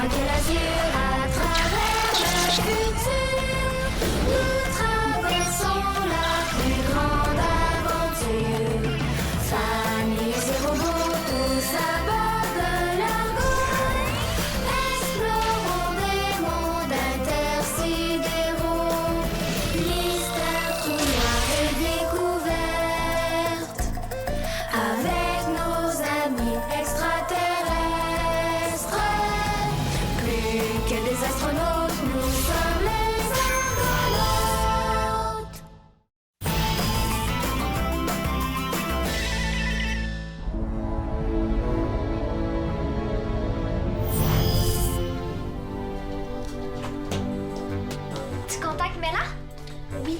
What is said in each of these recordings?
loin que l'azur, à travers le futur, nous traversons la plus grande aventure. Familles et robots, tous à bord de l'argot, explorons des mondes intersidéraux. Mystère, trou noir et découverte, avec nos amis extraterrestres. Plus que des astronautes, nous sommes les argonautes. Tu contactes Mela? Oui.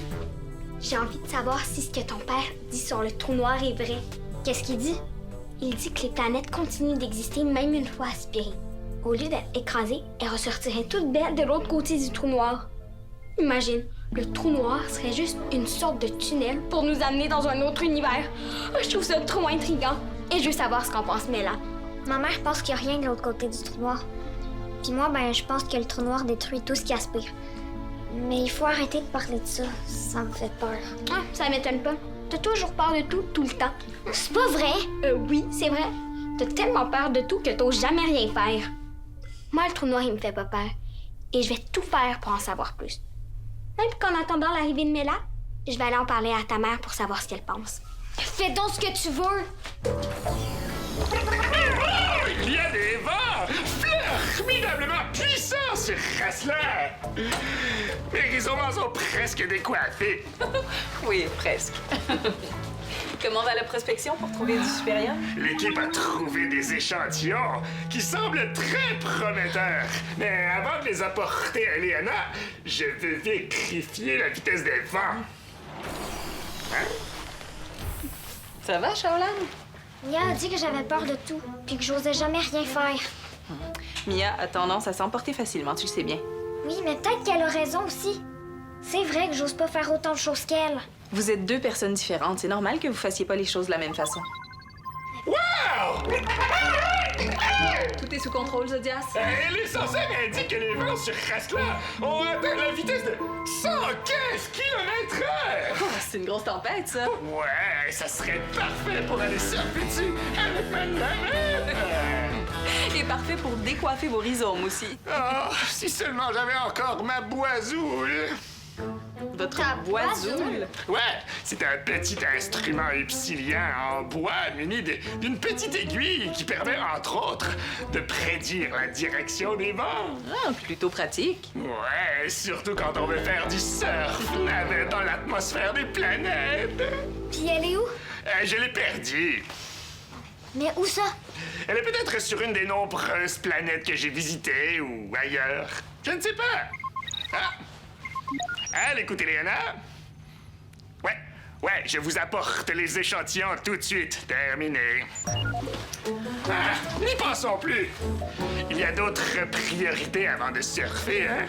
J'ai envie de savoir si ce que ton père dit sur le trou noir est vrai. Qu'est-ce qu'il dit? Il dit que les planètes continuent d'exister même une fois aspirées. Au lieu d'être écrasées, elles ressortiraient toutes belles de l'autre côté du trou noir. Imagine, le trou noir serait juste une sorte de tunnel pour nous amener dans un autre univers. Oh, je trouve ça trop intriguant. Et je veux savoir ce qu'en pense Mela. Ma mère pense qu'il n'y a rien de l'autre côté du trou noir. Puis moi, je pense que le trou noir détruit tout ce qui aspire. Mais il faut arrêter de parler de ça. Ça me fait peur. Ah, ça m'étonne pas. T'as toujours peur de tout, tout le temps. C'est pas vrai? Oui, c'est vrai. T'as tellement peur de tout que t'oses jamais rien faire. Moi, le trou noir, il me fait pas peur. Et je vais tout faire pour en savoir plus. Même qu'en attendant l'arrivée de Mela, je vais aller en parler à ta mère pour savoir ce qu'elle pense. Fais donc ce que tu veux! Il y a des vents formidablement puissants sur Rassler. Mes rhizomes sont presque décoiffés. Oui, presque. Comment va la prospection pour trouver du supérieur? L'équipe a trouvé des échantillons qui semblent très prometteurs. Mais avant de les apporter à Léana, je veux vérifier la vitesse des vents. Hein? Ça va, Shaolan? Mia a dit que j'avais peur de tout, puis que j'osais jamais rien faire. Mia a tendance à s'emporter facilement, tu le sais bien. Oui, mais peut-être qu'elle a raison aussi. C'est vrai que j'ose pas faire autant de choses qu'elle. Vous êtes deux personnes différentes. C'est normal que vous fassiez pas les choses de la même façon. Wow! Tout est sous contrôle, Zodias. Les senseurs indiquent que les vents sur Rassler ont atteint la vitesse de 115 km/h! Oh, c'est une grosse tempête, ça. Ouais, ça serait parfait pour aller surfer dessus avec ma navette! Et parfait pour décoiffer vos rhizomes aussi. Oh, si seulement j'avais encore ma boisoule! Votre boisoule? Ouais, c'est un petit instrument epsilien en bois muni d'une petite aiguille qui permet, entre autres, de prédire la direction des vents. Ah, plutôt pratique. Ouais, surtout quand on veut faire du surf navette dans l'atmosphère des planètes. Puis elle est où? Je l'ai perdue. Mais où ça? Elle est peut-être sur une des nombreuses planètes que j'ai visitées ou ailleurs. Je ne sais pas. Ah! Allez, écoutez, Léana. Ouais, je vous apporte les échantillons tout de suite. Terminé. Ah, n'y pensons plus. Il y a d'autres priorités avant de surfer, hein?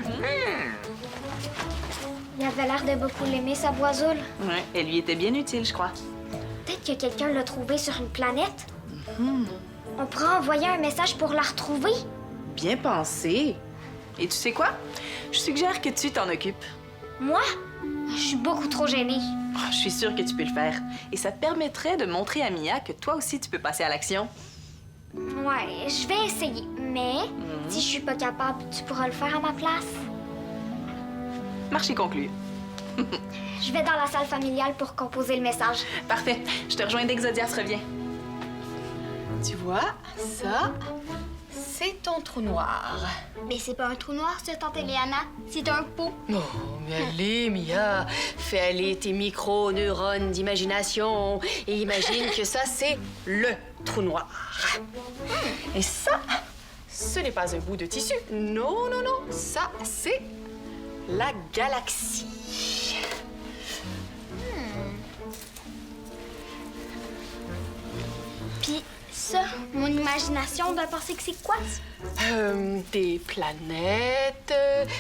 Il avait l'air de beaucoup l'aimer, sa boisoule. Ouais, elle lui était bien utile, je crois. Peut-être que quelqu'un l'a trouvée sur une planète. On pourra envoyer un message pour la retrouver. Bien pensé. Et tu sais quoi? Je suggère que tu t'en occupes. Moi? Je suis beaucoup trop gênée. Oh, je suis sûre que tu peux le faire. Et ça te permettrait de montrer à Mia que toi aussi, tu peux passer à l'action. Ouais, je vais essayer. Mais si je suis pas capable, tu pourras le faire à ma place. Marché conclu. Je vais dans la salle familiale pour composer le message. Parfait. Je te rejoins dès que Zodias revient. Tu vois, ça, c'est ton trou noir. Mais c'est pas un trou noir, ça, tante Léana. C'est un pot. Oh, mais allez, Mia, fais aller tes micro-neurones d'imagination et imagine que ça, c'est le trou noir. Et ça, ce n'est pas un bout de tissu. Non, non, non, ça, c'est la galaxie. Puis ça, mon imagination doit penser que c'est quoi? Des planètes,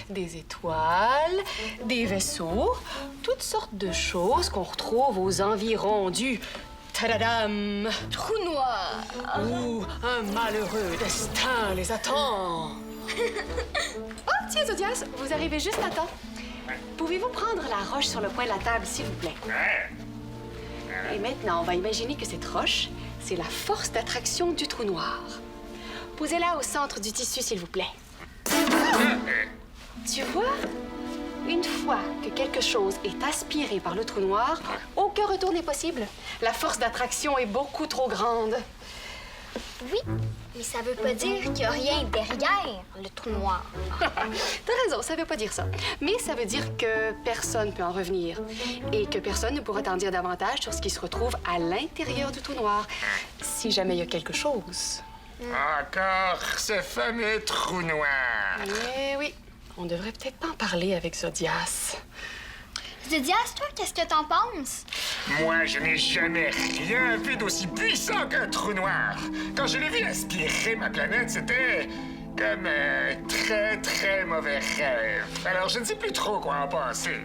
des étoiles, des vaisseaux, toutes sortes de choses qu'on retrouve aux environs du tadadam, Trou noir. où un malheureux destin les attend. Oh, tiens, Zodias, vous arrivez juste à temps. Pouvez-vous prendre la roche sur le coin de la table, s'il vous plaît? Et maintenant, on va imaginer que cette roche, c'est la force d'attraction du trou noir. Posez-la au centre du tissu, s'il vous plaît. Tu vois? Une fois que quelque chose est aspiré par le trou noir, aucun retour n'est possible. La force d'attraction est beaucoup trop grande. Oui, mais ça veut pas dire qu'il y a rien derrière le trou noir. T'as raison, ça veut pas dire ça. Mais ça veut dire que personne peut en revenir. Et que personne ne pourra t'en dire davantage sur ce qui se retrouve à l'intérieur du trou noir. Si jamais il y a quelque chose. Encore ce fameux trou noir. Eh oui, on devrait peut-être pas en parler avec Zodias. Zodias, toi, qu'est-ce que t'en penses? Moi, je n'ai jamais rien vu d'aussi puissant qu'un trou noir. Quand je l'ai vu aspirer ma planète, c'était comme un très, très mauvais rêve. Alors, je ne sais plus trop quoi en penser.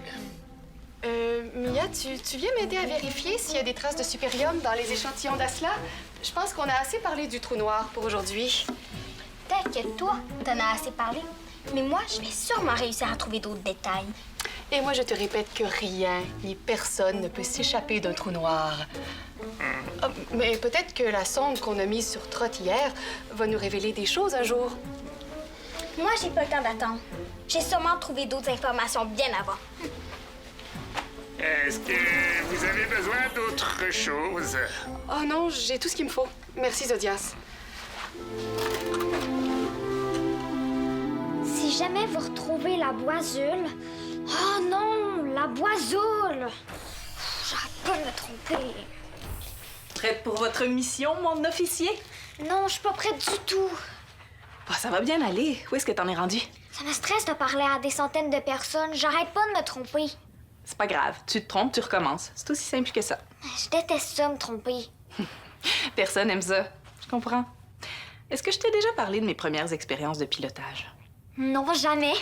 Mia, tu viens m'aider à vérifier s'il y a des traces de supérium dans les échantillons d'Asla? Je pense qu'on a assez parlé du trou noir pour aujourd'hui. Peut-être que toi, t'en as assez parlé. Mais moi, je vais sûrement réussir à trouver d'autres détails. Et moi, je te répète que rien ni personne ne peut s'échapper d'un trou noir. Ah, mais peut-être que la sonde qu'on a mise sur Trott hier va nous révéler des choses un jour. Moi, j'ai pas le temps d'attendre. J'ai sûrement trouvé d'autres informations bien avant. Est-ce que vous avez besoin d'autre chose? Oh non, j'ai tout ce qu'il me faut. Merci, Zodias. Si jamais vous retrouvez la boisule... Oh non, la boisule! J'arrête pas de me tromper. Prête pour votre mission, mon officier? Non, je suis pas prête du tout. Bah, ça va bien aller. Où est-ce que t'en es rendu? Ça me stresse de parler à des centaines de personnes. J'arrête pas de me tromper. C'est pas grave. Tu te trompes, tu recommences. C'est aussi simple que ça. Je déteste ça, me tromper. Personne aime ça. Je comprends. Est-ce que je t'ai déjà parlé de mes premières expériences de pilotage? Non, jamais.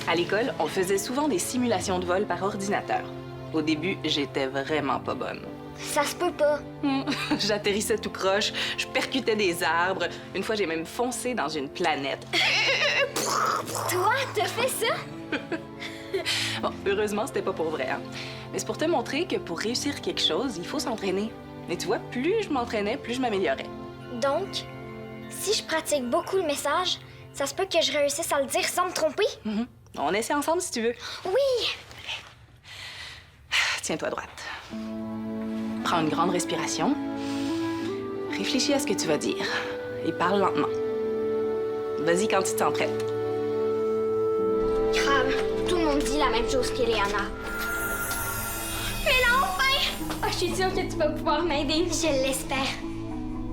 À l'école, on faisait souvent des simulations de vol par ordinateur. Au début, j'étais vraiment pas bonne. Ça se peut pas. J'atterrissais tout croche, je percutais des arbres. Une fois, j'ai même foncé dans une planète. Toi, t'as fait ça? Bon, heureusement, c'était pas pour vrai, hein. Mais c'est pour te montrer que pour réussir quelque chose, il faut s'entraîner. Et tu vois, plus je m'entraînais, plus je m'améliorais. Donc, si je pratique beaucoup le message, ça se peut que je réussisse à le dire sans me tromper? On essaie ensemble si tu veux. Oui! Tiens-toi droite. Prends une grande respiration. Réfléchis à ce que tu vas dire et parle lentement. Vas-y quand tu te sens prête. Grave, tout le monde dit la même chose qu'Eleana. Mais là, enfin! Oh, je suis sûre que tu vas pouvoir m'aider. Je l'espère.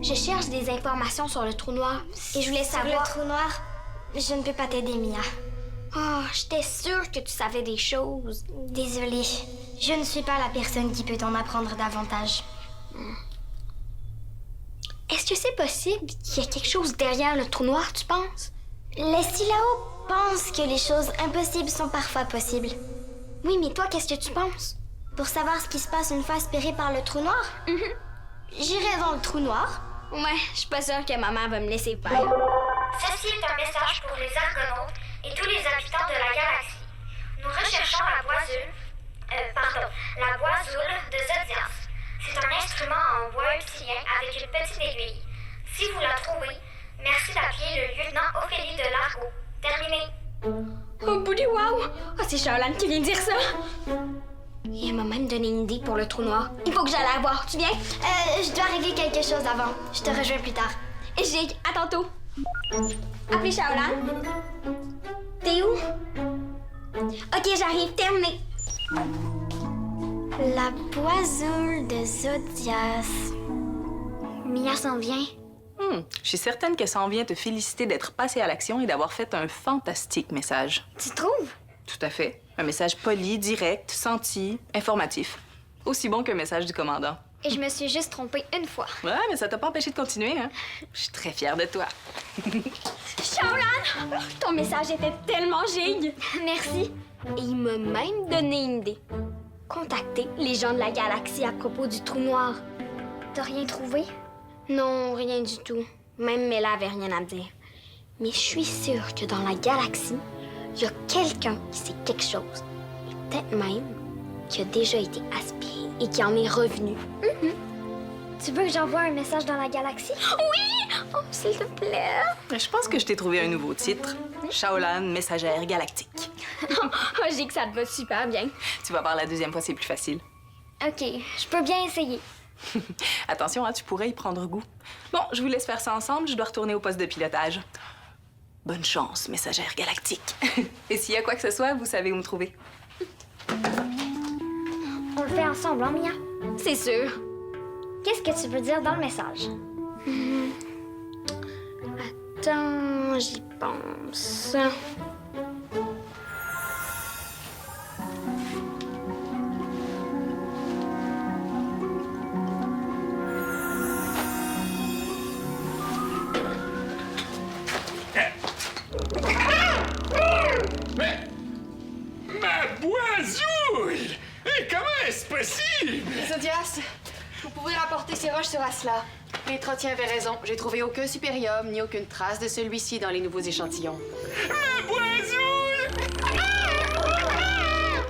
Je cherche des informations sur le trou noir et je voulais Sur savoir... le trou noir, je ne peux pas t'aider, Mia. Oh, j'étais sûre que tu savais des choses. Désolée. Je ne suis pas la personne qui peut t'en apprendre davantage. Est-ce que c'est possible qu'il y ait quelque chose derrière le trou noir, tu penses? Les Silao pensent que les choses impossibles sont parfois possibles. Oui, mais toi, qu'est-ce que tu penses? Pour savoir ce qui se passe une fois aspiré par le trou noir, j'irai dans le trou noir. Ouais, je suis pas sûre que maman va me laisser faire. Ceci est un message pour les Argonautes et tous les habitants de la galaxie. Nous recherchons la boisule... la boisule de Zodias. C'est un instrument en bois obsilien avec une petite aiguille. Si vous la trouvez, merci d'appeler le lieutenant Ophélie de Largo. Terminé. Oh, Bouli, wow! Oh, c'est Shaolan qui vient de dire ça! Et elle m'a même donné une idée pour le trou noir. Il faut que j'aille la voir. Tu viens? Je dois régler quelque chose avant. Je te rejoins plus tard. Et Jake, à tantôt. Appelez Shaolan. T'es où? Ok, j'arrive. Terminé. La boisule de Zodias. Mia s'en vient. Je suis certaine que ça en vient te féliciter d'être passé à l'action et d'avoir fait un fantastique message. Tu trouves? Tout à fait. Un message poli, direct, senti, informatif. Aussi bon qu'un message du commandant. Et je me suis juste trompée une fois. Ouais, mais ça t'a pas empêché de continuer, hein? Je suis très fière de toi. Shaolan! Ton message était tellement gigue. Merci. Et il m'a même donné une idée. Contacter les gens de la galaxie à propos du trou noir. T'as rien trouvé? Non, rien du tout. Même Mela avait rien à me dire. Mais je suis sûre que dans la galaxie, il y a quelqu'un qui sait quelque chose. Et peut-être même qui a déjà été aspiré et qui en est revenu. Tu veux que j'envoie un message dans la galaxie? Oui! Oh, s'il te plaît! Je pense que je t'ai trouvé un nouveau titre. Shaolan, messagère galactique. Oh, j'ai que ça te va super bien. Tu vas voir, la deuxième fois, c'est plus facile. OK, je peux bien essayer. Attention, hein, tu pourrais y prendre goût. Bon, je vous laisse faire ça ensemble. Je dois retourner au poste de pilotage. Bonne chance, messagère galactique. Et s'il y a quoi que ce soit, vous savez où me trouver. On le fait ensemble, hein, Mia? C'est sûr. Qu'est-ce que tu veux dire dans le message? Attends, j'y pense. Mais... Ma boisoule! Et comment est-ce possible? Zodias, vous pouvez rapporter ces roches sur Asla. L'étrotier avait raison. J'ai trouvé aucun supérium ni aucune trace de celui-ci dans les nouveaux échantillons. Ma boisoule!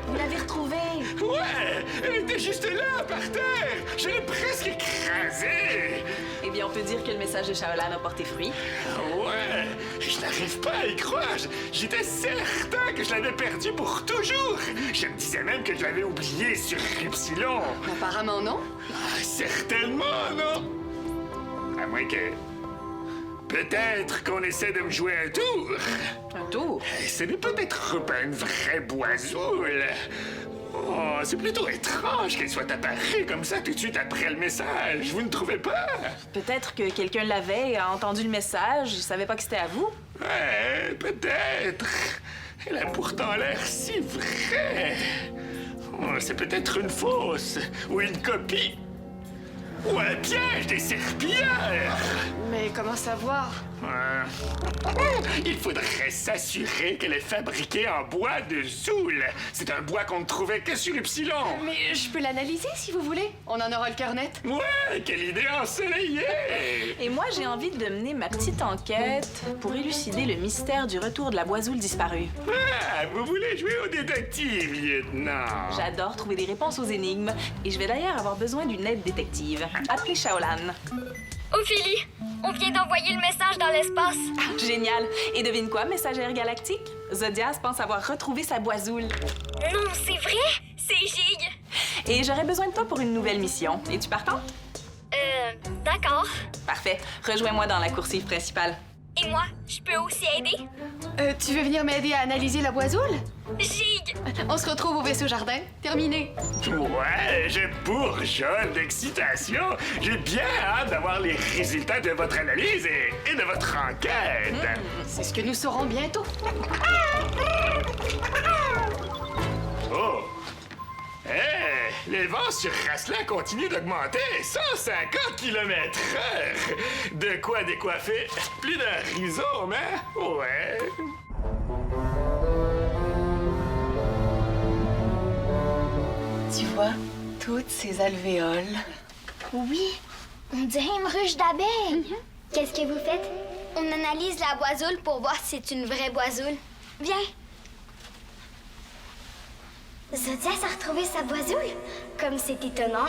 Vous l'avez retrouvée! Ouais! Elle était juste là, par terre! Je l'ai presque écrasée! Eh bien, on peut dire que le message de Shaolan a porté fruit. Ouais! Je n'arrive pas à y croire! J'étais certain que je l'avais perdu pour toujours! Je me disais même que je l'avais oublié sur Epsilon! Apparemment non. Ah, certainement, non! À moins que... Peut-être qu'on essaie de me jouer un tour! Un tour? Ce n'est peut-être pas une vraie boisoule! Oh, c'est plutôt étrange qu'elle soit apparue comme ça tout de suite après le message. Vous ne trouvez pas? Peut-être que quelqu'un l'avait, a entendu le message, je savais pas que c'était à vous. Ouais, peut-être. Elle a pourtant l'air si vraie. Oh, c'est peut-être une fausse ou une copie. Ou un piège des serpillères. Mais comment savoir? Il faudrait s'assurer qu'elle est fabriquée en bois de Zoul. C'est un bois qu'on ne trouvait que sur Epsilon. Mais je peux l'analyser si vous voulez. On en aura le cœur net. Ouais, quelle idée ensoleillée! Et moi, j'ai envie de mener ma petite enquête pour élucider le mystère du retour de la boisoule disparue. Ah, vous voulez jouer au détective, lieutenant? J'adore trouver des réponses aux énigmes et je vais d'ailleurs avoir besoin d'une aide détective. Appelez Shaolan. Ophélie, on vient d'envoyer le message dans l'espace. Ah, génial! Et devine quoi, messagère galactique? Zodias pense avoir retrouvé sa boisoule. Non, c'est vrai? C'est Gig. Et j'aurais besoin de toi pour une nouvelle mission. Es-tu partante? D'accord. Parfait. Rejoins-moi dans la coursive principale. Et moi, je peux aussi aider? Tu veux venir m'aider à analyser la boisoule? Gig! On se retrouve au vaisseau jardin. Terminé. Ouais, je bourgeonne d'excitation. J'ai bien hâte d'avoir les résultats de votre analyse et de votre enquête. C'est ce que nous saurons bientôt. Oh! Hey! Les vents sur Raslan continuent d'augmenter. 150 km/h! De quoi décoiffer plus d'un rhizome, hein? Ouais. Tu vois, toutes ces alvéoles. Oui, on dirait une ruche d'abeilles. Qu'est-ce que vous faites? On analyse la boisoule pour voir si c'est une vraie boisoule. Viens. Zodias a retrouvé sa boisoule? Comme c'est étonnant.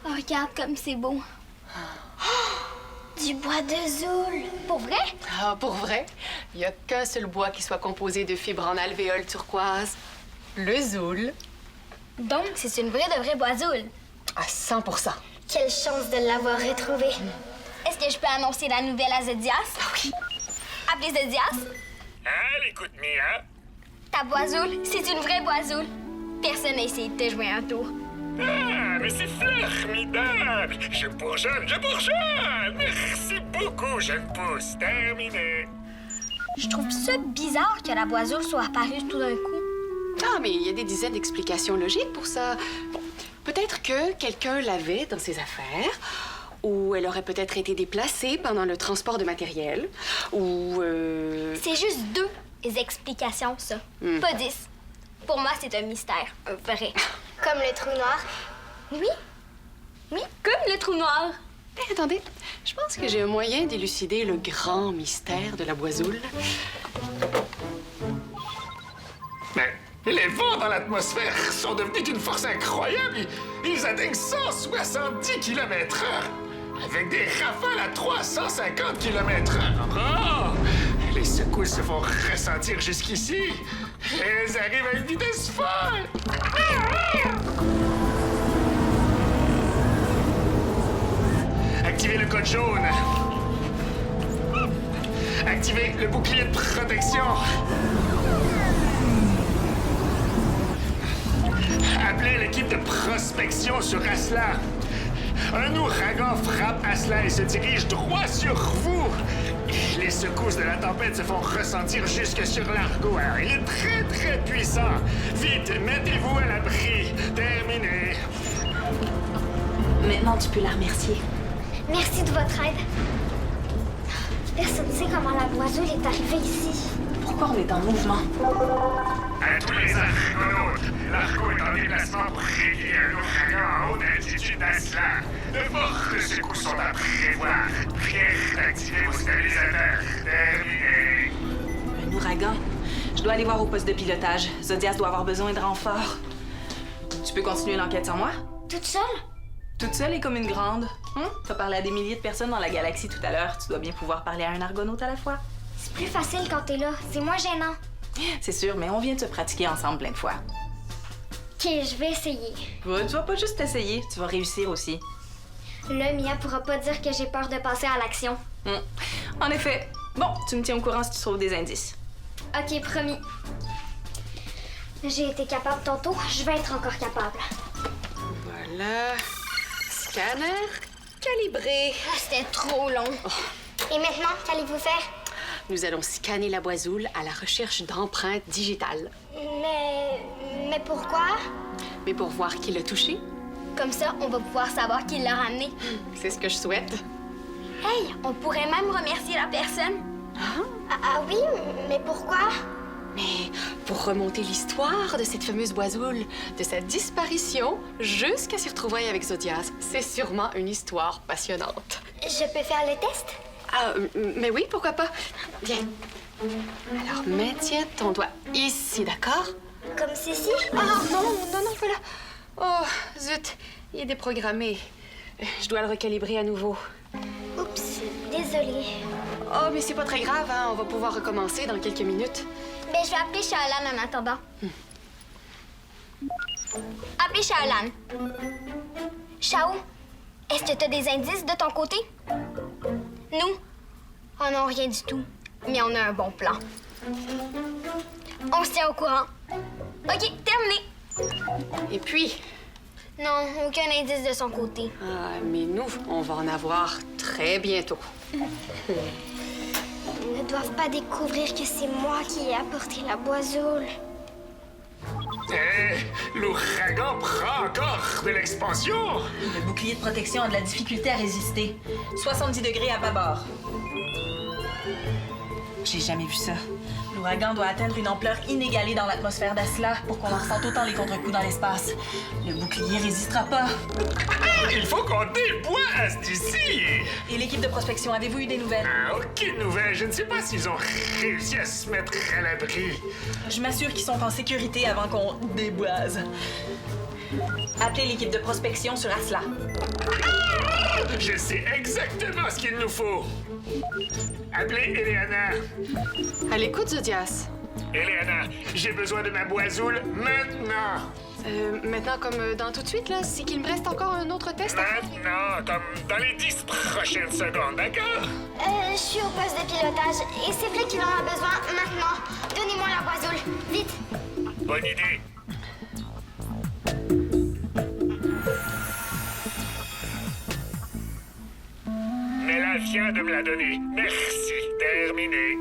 Oh, regarde comme c'est beau. Oh, du bois de Zoul. Pour vrai? Ah, pour vrai, il n'y a qu'un seul bois qui soit composé de fibres en alvéoles turquoise. Le zoul. Donc, c'est une vraie boisoule. À 100%. Quelle chance de l'avoir retrouvée. Est-ce que je peux annoncer la nouvelle à Zodias? Oui. Appelez Zodias. À l'écoute, Mia. Ta boisoule, c'est une vraie boisoule. Personne n'a essayé de te jouer un tour. Ah, mais c'est formidable! Je bourgeonne! Merci beaucoup, jeune pouce. Terminé. Je trouve ça bizarre que la boisoule soit apparue tout d'un coup. Ah, mais il y a des dizaines d'explications logiques pour ça. Bon, peut-être que quelqu'un l'avait dans ses affaires, ou elle aurait peut-être été déplacée pendant le transport de matériel, ou... C'est juste 2 explications, ça. Pas 10. Pour moi, c'est un mystère. Vrai. Comme le trou noir. Oui. Oui, comme le trou noir. Hey, attendez, je pense que j'ai un moyen d'élucider le grand mystère de la boisoule. Mais les vents dans l'atmosphère sont devenus d'une force incroyable. Ils atteignent 170 km/h. Avec des rafales à 350 km/h. Oh! Les secousses se font ressentir jusqu'ici. Elles arrivent à une vitesse folle. Activez le code jaune. Activez le bouclier de protection. Appelez l'équipe de prospection sur Asla. Un ouragan frappe Asla et se dirige droit sur vous. Les secousses de la tempête se font ressentir jusque sur l'Argo. Alors, il est très, très puissant. Vite, mettez-vous à l'abri. Terminé. Maintenant, tu peux la remercier. Merci de votre aide. Personne ne sait comment la boiseule est arrivée ici. Pourquoi on est en mouvement? À tous les argonautes, l'Argo est en déplacement pour régler un ouragan en haute altitude d'Aslan. De fortes secousses sont à prévoir. Prière d'activer vos stabilisateurs. Terminé. Un ouragan? Je dois aller voir au poste de pilotage. Zodias doit avoir besoin de renfort. Tu peux continuer l'enquête sans moi? Toute seule? Toute seule et comme une grande. T'as parlé à des milliers de personnes dans la galaxie tout à l'heure. Tu dois bien pouvoir parler à un argonaute à la fois. C'est plus facile quand t'es là. C'est moins gênant. C'est sûr, mais on vient de se pratiquer ensemble plein de fois. Ok, je vais essayer. Ouais, tu vas pas juste essayer, tu vas réussir aussi. Là, Mia pourra pas dire que j'ai peur de passer à l'action. En effet. Bon, tu me tiens au courant si tu trouves des indices. Ok, promis. J'ai été capable tantôt, je vais être encore capable. Voilà. Scanner calibré. Ah, c'était trop long. Et maintenant, qu'allez-vous faire? Nous allons scanner la boisoule à la recherche d'empreintes digitales. Mais pourquoi? Mais pour voir qui l'a touché, Comme ça, on va pouvoir savoir qui l'a ramené. c'est ce que je souhaite. Hey, on pourrait même remercier la personne. Ah oui, mais pourquoi? Mais pour remonter l'histoire de cette fameuse boisoule, de sa disparition jusqu'à ses retrouvailles avec Zodias, c'est sûrement une histoire passionnante. Je peux faire le test? Ah, mais oui, pourquoi pas? Viens. Alors, maintiens ton doigt ici, d'accord? Comme ceci? Ah, non, pas là. Oh, zut, il est déprogrammé. Je dois le recalibrer à nouveau. Oups, désolée. Oh, mais c'est pas très grave, hein? On va pouvoir recommencer dans quelques minutes. Mais je vais appeler Shaolan en attendant. Appelez Shaolan. Shao, est-ce que t'as des indices de ton côté? Nous? Oh non, rien du tout. Mais on a un bon plan. On se tient au courant. OK, terminé. Et puis... Non, aucun indice de son côté. Ah, mais nous, on va en avoir très bientôt. Ils ne doivent pas découvrir que c'est moi qui ai apporté la boisoule. L'ouragan prend encore de l'expansion. Le bouclier de protection a de la difficulté à résister. 70 degrés à bâbord. J'ai jamais vu ça. L'ouragan doit atteindre une ampleur inégalée dans l'atmosphère d'Asla pour qu'on en ressente autant les contre-coups dans l'espace. Le bouclier résistera pas. Il faut qu'on déboise d'ici. Et l'équipe de prospection, avez-vous eu des nouvelles? Aucune nouvelle. Je ne sais pas s'ils ont réussi à se mettre à l'abri. Je m'assure qu'ils sont en sécurité avant qu'on déboise. Appelez l'équipe de prospection sur Asla. Je sais exactement ce qu'il nous faut. Appelez Eleana. À l'écoute, Zodias. Eleana, j'ai besoin de ma boisoule maintenant. Maintenant, comme dans tout de suite, là, c'est qu'il me reste encore un autre test à faire. Maintenant, comme dans les 10 prochaines secondes, d'accord? Je suis au poste de pilotage et c'est vrai qu'il en a besoin maintenant. Donnez-moi la boisoule, vite. Bonne idée. Mela vient de me la donner. Merci. Terminé.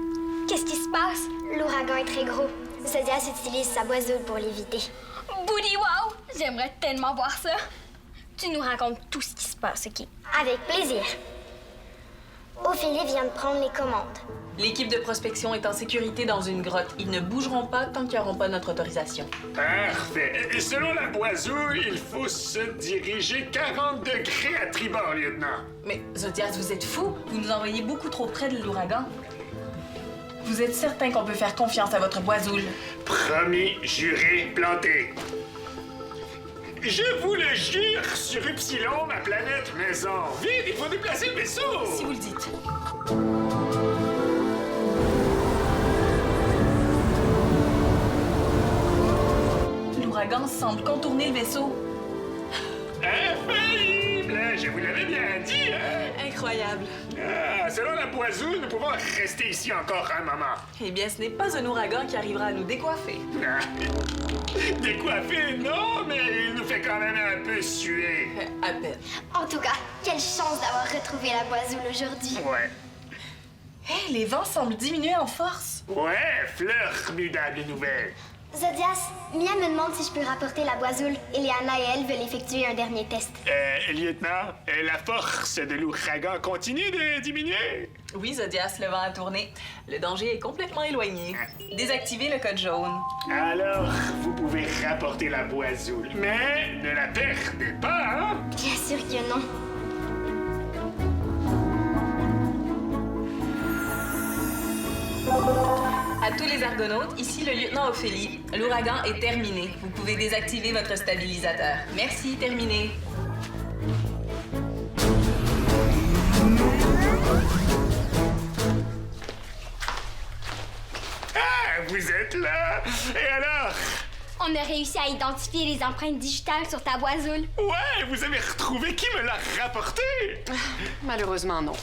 Qu'est-ce qui se passe? L'ouragan est très gros. Zodias utilise sa boisoule pour l'éviter. Boody wow! J'aimerais tellement voir ça. Tu nous racontes tout ce qui se passe, OK? Avec plaisir. Ophélie vient de prendre les commandes. L'équipe de prospection est en sécurité dans une grotte. Ils ne bougeront pas tant qu'ils n'auront pas notre autorisation. Parfait. Et selon la boiseau, il faut se diriger 40 degrés à tribord, lieutenant. Mais Zodias, vous êtes fou? Vous nous envoyez beaucoup trop près de l'ouragan. Vous êtes certain qu'on peut faire confiance à votre boisoule? Promis, juré, planté. Je vous le jure sur Upsilon, ma planète maison. Vite, il faut déplacer le vaisseau. Si vous le dites. L'ouragan semble contourner le vaisseau. Infaillible, je vous l'avais bien dit, hein? Incroyable. Ah, selon la boiseau, nous pouvons rester ici encore un moment. Eh bien, ce n'est pas un ouragan qui arrivera à nous décoiffer. Ah, décoiffé, non, mais il nous fait quand même un peu suer. À peine. En tout cas, quelle chance d'avoir retrouvé la boisoule aujourd'hui. Ouais. Hé, les vents semblent diminuer en force. Ouais, formidable nouvelle. Zodias, Mia me demande si je peux rapporter la boisoule. Eliana et elle veulent effectuer un dernier test. Lieutenant, la force de l'ouragan continue de diminuer. Oui, Zodias, le vent a tourné. Le danger est complètement éloigné. Désactivez le code jaune. Alors, vous pouvez rapporter la boisoule, mais ne la perdez pas, hein? Bien sûr que non. À tous les argonautes, ici le lieutenant Ophélie. L'ouragan est terminé. Vous pouvez désactiver votre stabilisateur. Merci, terminé. Ah, vous êtes là! Et alors? On a réussi à identifier les empreintes digitales sur ta boisoule. Ouais, vous avez retrouvé qui me l'a rapporté? Malheureusement, non.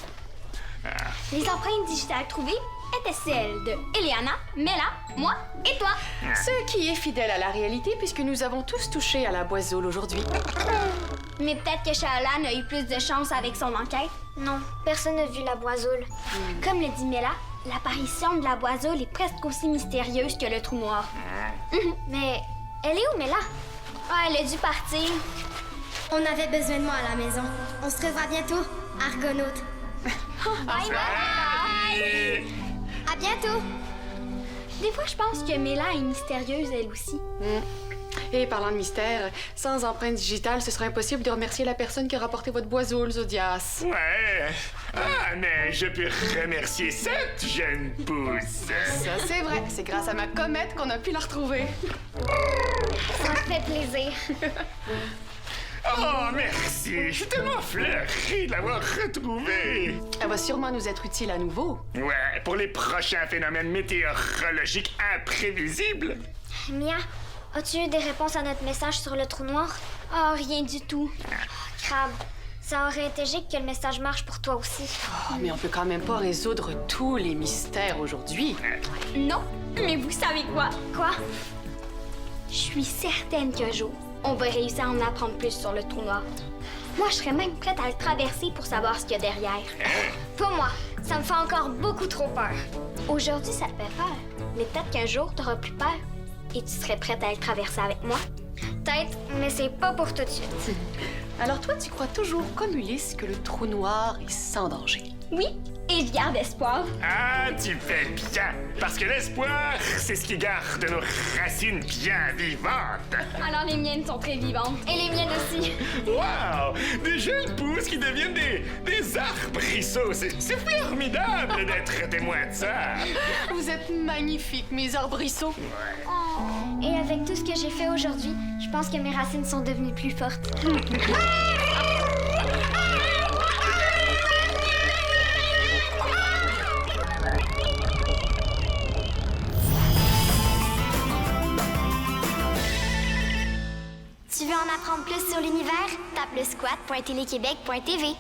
Les empreintes digitales trouvées étaient celles de Eliana, Mela, moi et toi. Ce qui est fidèle à la réalité puisque nous avons tous touché à la boisoule aujourd'hui. Mais peut-être que Shaolan a eu plus de chance avec son enquête. Non, personne n'a vu la boisoule. Comme le dit Mela, l'apparition de la boisoule est presque aussi mystérieuse que le trou noir. Mais elle est où, Mela? Ah, elle a dû partir. On avait besoin de moi à la maison. On se revoit bientôt, Argonaute. Bye bye! À bientôt! Des fois, je pense que Mela est mystérieuse, elle aussi. Et parlant de mystère, sans empreinte digitale, ce serait impossible de remercier la personne qui a rapporté votre boisoule, Zodias. Ouais. Ah, mais je peux remercier cette jeune pousse. Ça, c'est vrai. C'est grâce à ma comète qu'on a pu la retrouver. Ça me fait plaisir. Oh, merci. Je suis tellement fleuri de l'avoir retrouvée. Elle va sûrement nous être utile à nouveau. Ouais, pour les prochains phénomènes météorologiques imprévisibles. Mia, as-tu eu des réponses à notre message sur le trou noir? Oh, rien du tout. Crabe, ça aurait été logique que le message marche pour toi aussi. Oh, mais on peut quand même pas résoudre tous les mystères aujourd'hui. Non, mais vous savez quoi? Quoi? Je suis certaine qu'un jour, on va réussir à en apprendre plus sur le trou noir. Moi, je serais même prête à le traverser pour savoir ce qu'il y a derrière. Pas moi, ça me fait encore beaucoup trop peur. Aujourd'hui, ça te fait peur, mais peut-être qu'un jour, t'auras plus peur et tu serais prête à le traverser avec moi. Peut-être, mais c'est pas pour tout de suite. Alors toi, tu crois toujours, comme Ulysse, que le trou noir est sans danger. Oui, et je garde espoir. Ah, tu fais bien. Parce que l'espoir, c'est ce qui garde nos racines bien vivantes. Alors les miennes sont très vivantes. Et les miennes aussi. Wow! Des jeunes pousses qui deviennent des arbrisseaux. C'est formidable d'être témoin de ça. Vous êtes magnifiques, mes arbrisseaux. Oh. Et avec tout ce que j'ai fait aujourd'hui, je pense que mes racines sont devenues plus fortes. Tu veux en apprendre plus sur l'univers? Tape le squat.téléquébec.tv.